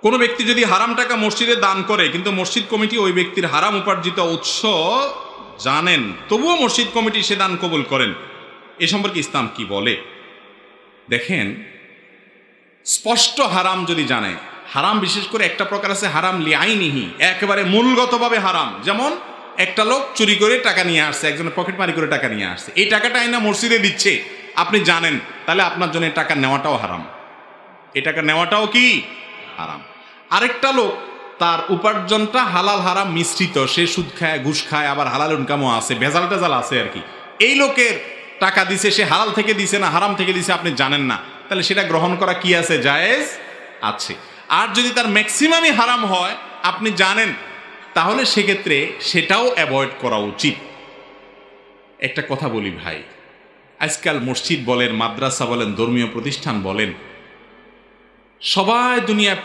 কোনো ব্যক্তি যদি হারাম টাকা মসজিদে দান করে, কিন্তু মসজিদ কমিটি ওই ব্যক্তির হারাম উপার্জিত উৎস জানেন, তবুও মসজিদ কমিটি সে দান কবুল করেন, এ সম্পর্কে ইসলাম কি বলে? দেখেন, স্পষ্ট হারাম যদি জানে, হারাম বিশেষ করে একটা প্রকার আছে হারাম লিআইনিহি, একেবারে মূলগতভাবে হারাম। যেমন একটা লোক চুরি করে টাকা নিয়ে আসছে, একজনের পকেট মারি করে টাকা নিয়ে আসছে, এই টাকাটা আইনা মসজিদে দিচ্ছে, আপনি জানেন, তাহলে আপনার জন্য টাকা নেওয়াটাও হারাম, এই টাকা নেওয়াটাও কি হারাম। আরেকটা লোক তার উপার্জনটা হালাল হারাম মিশ্রিত, সে সুদ খায়, ঘুষ খায়, আবার হালাল ইনকামও আছে, ভেজাল টেজাল আছে আর কি, এই লোকের টাকা দিছে, সে হালাল থেকে দিছে না হারাম থেকে দিছে আপনি জানেন না, তাহলে সেটা গ্রহণ করা কি আছে? জায়েজ আছে। আর যদি তার ম্যাক্সিমামই হারাম হয় আপনি জানেন, তাহলে সেক্ষেত্রে সেটাও অ্যাভয়েড করা উচিত। একটা কথা বলি ভাই, আজকাল মসজিদ বলেন, মাদ্রাসা বলেন, ধর্মীয় প্রতিষ্ঠান বলেন, সবাই দুনিয়ায়